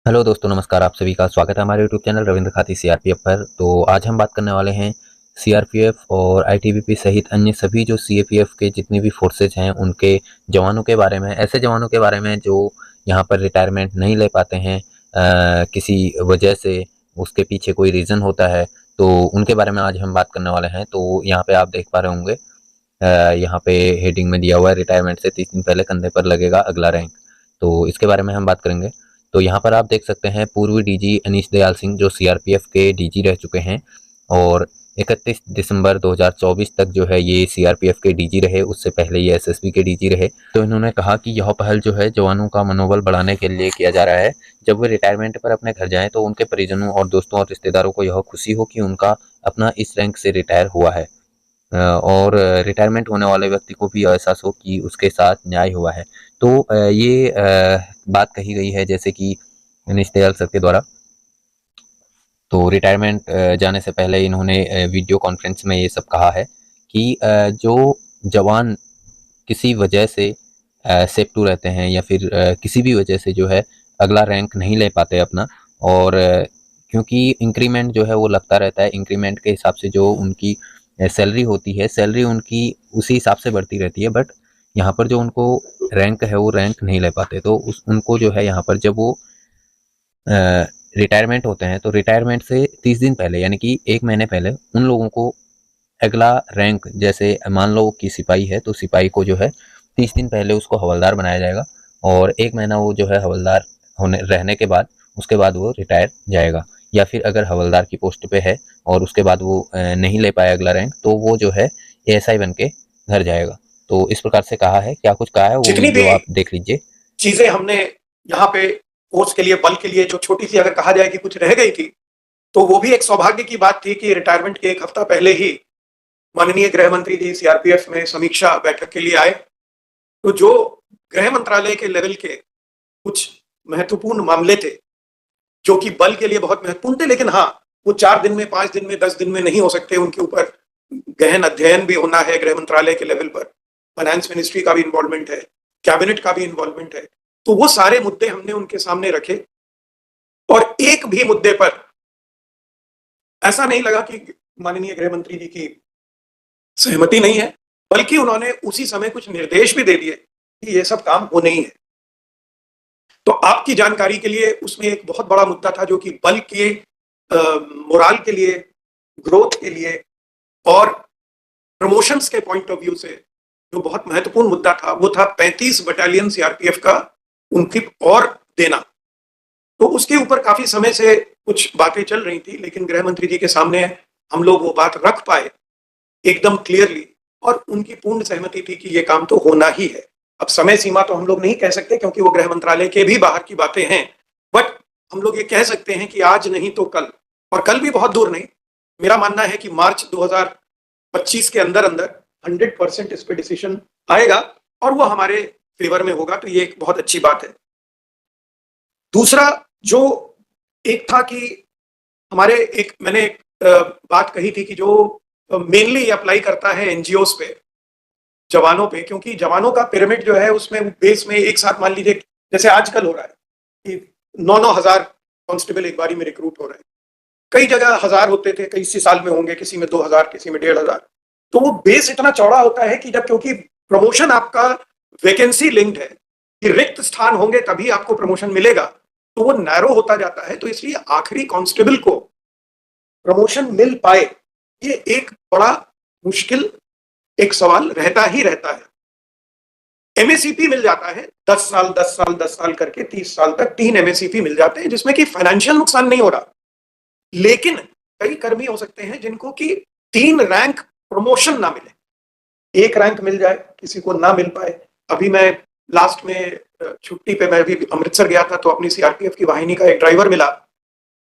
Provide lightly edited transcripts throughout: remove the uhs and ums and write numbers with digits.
Hello दोस्तों, नमस्कार। आप सभी का स्वागत है हमारे यूट्यूब चैनल रविंद्र खाती सीआरपीएफ पर। तो आज हम बात करने वाले हैं सीआरपीएफ और आईटीबीपी सहित अन्य सभी जो सीएपीएफ के जितनी भी फोर्सेज हैं उनके जवानों के बारे में, ऐसे जवानों के बारे में जो यहाँ पर रिटायरमेंट नहीं ले पाते हैं किसी वजह से, उसके पीछे कोई रीज़न होता है, तो उनके बारे में आज हम बात करने वाले हैं। तो यहाँ पे आप देख पा रहे होंगे, यहाँ पे हेडिंग में दिया हुआ है, रिटायरमेंट से 30 दिन पहले कंधे पर लगेगा अगला रैंक। तो इसके बारे में हम बात करेंगे। तो यहाँ पर आप देख सकते हैं, पूर्व डीजी अनीश दयाल सिंह जो सीआरपीएफ के डीजी रह चुके हैं और 31 दिसंबर 2024 तक जो है ये सीआरपीएफ के डीजी रहे। उससे पहले ये एसएसबी के डीजी रहे। तो इन्होंने कहा कि यह पहल जो है जवानों का मनोबल बढ़ाने के लिए किया जा रहा है। जब वे रिटायरमेंट पर अपने घर जाएं तो उनके परिजनों और दोस्तों और रिश्तेदारों को यह खुशी हो कि उनका अपना इस रैंक से रिटायर हुआ है और रिटायरमेंट होने वाले व्यक्ति को भी एहसास हो कि उसके साथ न्याय हुआ है। तो ये बात कही गई है जैसे कि अनीश दयाल सर के द्वारा। तो रिटायरमेंट जाने से पहले इन्होंने वीडियो कॉन्फ्रेंस में ये सब कहा है कि जो जवान किसी वजह से सेक्टू रहते हैं या फिर किसी भी वजह से जो है अगला रैंक नहीं ले पाते अपना, और क्योंकि इंक्रीमेंट जो है वो लगता रहता है, इंक्रीमेंट के हिसाब से जो उनकी सैलरी होती है, सैलरी उनकी उसी हिसाब से बढ़ती रहती है, बट यहाँ पर जो उनको रैंक है वो रैंक नहीं ले पाते। तो उनको जो है यहाँ पर जब वो रिटायरमेंट होते हैं तो रिटायरमेंट से 30 दिन पहले यानी कि 1 महीने पहले उन लोगों को अगला रैंक, जैसे मान लो कि सिपाही है तो सिपाही को जो है 30 दिन पहले उसको हवलदार बनाया जाएगा और 1 महीना वो जो है हवलदार होने रहने के बाद उसके बाद वो रिटायर जाएगा। या फिर अगर हवलदार की पोस्ट पे है और उसके बाद वो नहीं ले पाया अगला रैंक तो वो जो है एएसआई बन के घर जाएगा। तो इस प्रकार से कहा है, क्या कुछ कहा है वो जितनी भी वीडियो आप देख लीजिए। चीजें हमने यहाँ पे फोर्स के लिए, बल के लिए जो छोटी सी अगर कहा जाए कि कुछ रह गई थी, तो वो भी एक सौभाग्य की बात थी कि रिटायरमेंट के एक हफ्ता पहले ही माननीय गृह मंत्री जी सीआरपीएफ में समीक्षा बैठक के लिए आए। तो जो गृह मंत्रालय के लेवल के कुछ महत्वपूर्ण मामले थे जो कि बल के लिए बहुत महत्वपूर्ण थे, लेकिन हाँ, वो 4 दिन में, 5 दिन में, 10 दिन में नहीं हो सकते। उनके ऊपर गहन अध्ययन भी होना है गृह मंत्रालय के लेवल पर, फाइनेंस मिनिस्ट्री का भी इन्वॉल्वमेंट है, कैबिनेट का भी इन्वॉल्वमेंट है। तो वो सारे मुद्दे हमने उनके सामने रखे और एक भी मुद्दे पर ऐसा नहीं लगा कि माननीय गृह मंत्री जी की सहमति नहीं है, बल्कि उन्होंने उसी समय कुछ निर्देश भी दे दिए कि ये सब काम होने ही है। तो आपकी जानकारी के लिए उसमें एक बहुत बड़ा मुद्दा था जो कि बल के मोराल के लिए, ग्रोथ के लिए और प्रमोशंस के पॉइंट ऑफ व्यू से जो बहुत महत्वपूर्ण मुद्दा था वो था 35 बटालियन सीआरपीएफ का उनकी और देना। तो उसके ऊपर काफी समय से कुछ बातें चल रही थी, लेकिन गृह मंत्री जी के सामने हम लोग वो बात रख पाए एकदम क्लियरली और उनकी पूर्ण सहमति थी कि ये काम तो होना ही है। अब समय सीमा तो हम लोग नहीं कह सकते क्योंकि वो गृह मंत्रालय के भी बाहर की बातें हैं, बट हम लोग ये कह सकते हैं कि आज नहीं तो कल, और कल भी बहुत दूर नहीं। मेरा मानना है कि मार्च 2025 के अंदर अंदर 100% इस पे डिसीजन आएगा और वो हमारे फेवर में होगा। तो ये एक बहुत अच्छी बात है। दूसरा जो एक था कि हमारे एक मैंने एक बात कही थी कि जो मेनली अप्लाई करता है एनजीओस पे, जवानों पे, क्योंकि जवानों का पिरामिड जो है उसमें बेस में एक साथ मान लीजिए जैसे आजकल हो रहा है कि 9-9 हजार कांस्टेबल एक बारी में रिक्रूट हो रहे हैं। कई जगह 1000 होते थे, कई इसी साल में होंगे, किसी में 2000, किसी में 1500। तो वो बेस इतना चौड़ा होता है कि जब, क्योंकि प्रमोशन आपका वैकेंसी लिंक्ड है कि रिक्त स्थान होंगे तभी आपको प्रमोशन मिलेगा, तो वो नैरो होता जाता है। तो इसलिए आखिरी कांस्टेबल को प्रमोशन मिल पाए ये एक बड़ा मुश्किल एक सवाल रहता ही रहता है। एमएससीपी मिल जाता है 10 साल 10 साल 10 साल करके 30 साल तक 3 एमएससीपी मिल जाते हैं जिसमें कि फाइनेंशियल नुकसान नहीं हो रहा, लेकिन कई कर्मी हो सकते हैं जिनको कि 3 रैंक प्रमोशन ना मिले, 1 रैंक मिल जाए, किसी को ना मिल पाए। अभी मैं लास्ट में छुट्टी पे मैं भी अमृतसर गया था, तो अपनी सीआरपीएफ की वाहिनी का एक ड्राइवर मिला,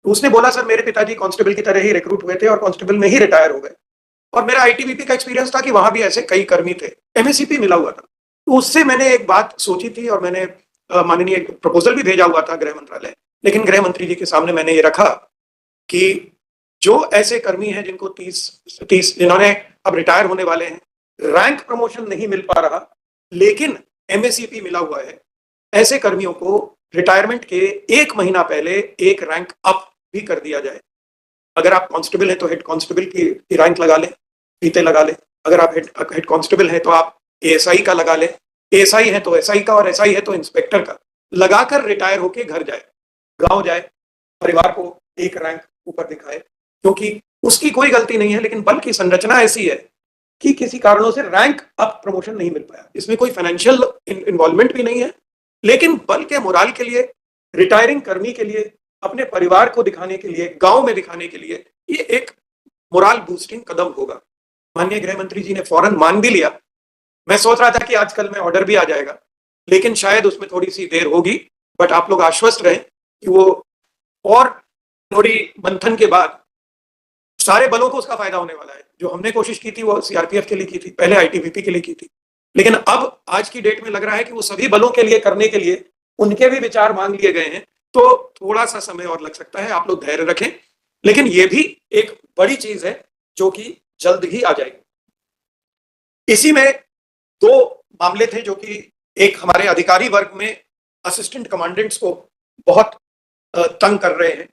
तो उसने बोला सर मेरे पिताजी कांस्टेबल की तरह ही रिक्रूट हुए थे और कांस्टेबल में ही रिटायर हो गए। और मेरा आईटीबीपी का एक्सपीरियंस था कि वहां भी ऐसे कई कर्मी थे, एमएससीपी मिला हुआ था। तो उससे मैंने एक बात सोची थी और मैंने माननीय प्रपोजल भी भेजा हुआ था गृह मंत्रालय, लेकिन गृह मंत्री जी के सामने मैंने ये रखा कि जो ऐसे कर्मी हैं जिनको 30 जिन्होंने अब रिटायर होने वाले हैं, रैंक प्रमोशन नहीं मिल पा रहा लेकिन एमएससीपी मिला हुआ है, ऐसे कर्मियों को रिटायरमेंट के 1 महीना पहले एक रैंक अप भी कर दिया जाए। अगर आप कांस्टेबल हैं तो हेड कांस्टेबल की रैंक लगा लें, फीते लगा लें। अगर आप हेड कांस्टेबल हैं तो आप एएसआई का लगा लें, एएसआई है तो एसआई का, और एसआई है तो इंस्पेक्टर का लगाकर रिटायर होके घर जाए, गांव जाए, परिवार को एक रैंक ऊपर दिखाए, क्योंकि उसकी कोई गलती नहीं है, लेकिन बल की संरचना ऐसी है कि किसी कारणों से रैंक अप प्रमोशन नहीं मिल पाया। इसमें कोई फाइनेंशियल इन्वॉल्वमेंट भी नहीं है, लेकिन बल के मोराल के लिए, रिटायरिंग कर्मी के लिए, अपने परिवार को दिखाने के लिए, गांव में दिखाने के लिए ये एक मोराल बूस्टिंग कदम होगा। माननीय गृह मंत्री जी ने फौरन मान भी लिया। मैं सोच रहा था कि आजकल में ऑर्डर भी आ जाएगा, लेकिन शायद उसमें थोड़ी सी देर होगी, बट आप लोग आश्वस्त रहें कि वो और थोड़ी मंथन के बाद सारे बलों को उसका फायदा होने वाला है। जो हमने कोशिश की थी वो सीआरपीएफ के लिए की थी, पहले आईटीबीपी के लिए की थी, लेकिन अब आज की डेट में लग रहा है कि वो सभी बलों के लिए करने के लिए उनके भी विचार मांग लिए गए हैं। तो थोड़ा सा समय और लग सकता है, आप लोग धैर्य रखें, लेकिन ये भी एक बड़ी चीज है जो कि जल्द ही आ जाएगी। इसी में 2 मामले थे जो कि एक हमारे अधिकारी वर्ग में असिस्टेंट कमांडेंट्स को बहुत तंग कर रहे हैं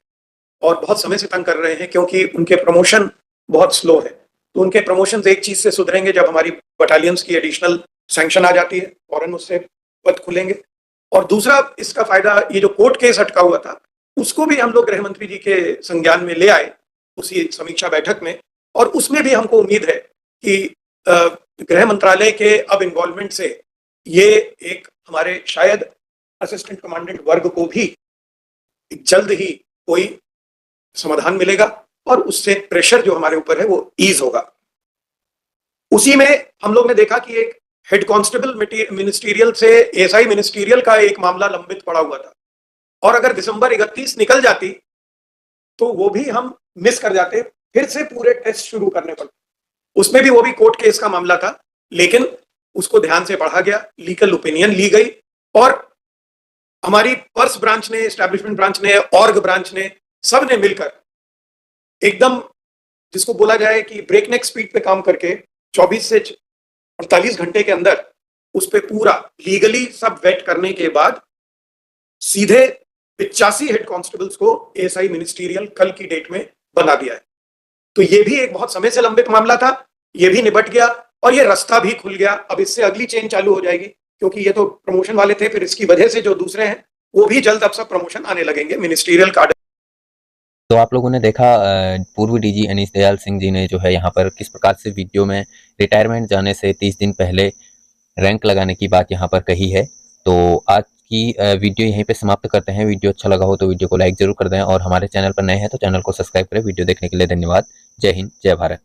और बहुत समय से तंग कर रहे हैं, क्योंकि उनके प्रमोशन बहुत स्लो है। तो उनके प्रमोशन एक चीज से सुधरेंगे जब हमारी बटालियंस की एडिशनल सैंक्शन आ जाती है, फौरन उससे पद खुलेंगे। और दूसरा इसका फायदा, ये जो कोर्ट केस अटका हुआ था उसको भी हम लोग गृह मंत्री जी के संज्ञान में ले आए उसी समीक्षा बैठक में, और उसमें भी हमको उम्मीद है कि गृह मंत्रालय के अब इन्वॉल्वमेंट से ये एक हमारे शायद असिस्टेंट कमांडेंट वर्ग को भी जल्द ही कोई समाधान मिलेगा और उससे प्रेशर जो हमारे ऊपर है वो ईज होगा। उसी में हम लोग ने देखा कि एक हेड कांस्टेबल मिनिस्टीरियल से एएसआई मिनिस्टीरियल का एक मामला लंबित पड़ा हुआ था, और अगर दिसंबर 31 निकल जाती तो वो भी हम मिस कर जाते, फिर से पूरे टेस्ट शुरू करने पड़ते। उसमें भी वो भी कोर्ट केस का मामला था, लेकिन उसको ध्यान से पढ़ा गया, लीगल ओपिनियन ली गई, और हमारी पर्स ब्रांच ने, एस्टैब्लिशमेंट ब्रांच ने, ऑर्ग ब्रांच ने, सब ने मिलकर एकदम जिसको बोला जाए कि ब्रेकनेक स्पीड पे काम करके 24 से 48 घंटे के अंदर उस पे पूरा लीगली सब वेट करने के बाद सीधे 85 हेड कांस्टेबल्स को एएसआई मिनिस्टीरियल कल की डेट में बना दिया है। तो ये भी एक बहुत समय से लंबित मामला था, ये भी निपट गया और ये रास्ता भी खुल गया। अब इससे अगली चेन चालू हो जाएगी, क्योंकि ये तो प्रमोशन वाले थे, फिर इसकी वजह से जो दूसरे हैं वो भी जल्द अब सब प्रमोशन आने लगेंगे मिनिस्टीरियल कार्ड। तो आप लोगों ने देखा पूर्व डीजी अनीश दयाल सिंह जी ने जो है यहाँ पर किस प्रकार से वीडियो में रिटायरमेंट जाने से 30 दिन पहले रैंक लगाने की बात यहाँ पर कही है। तो आज की वीडियो यहीं पे समाप्त करते हैं। वीडियो अच्छा लगा हो तो वीडियो को लाइक जरूर कर दें, और हमारे चैनल पर नए हैं तो चैनल को सब्सक्राइब करें। वीडियो देखने के लिए धन्यवाद। जय हिंद, जय भारत।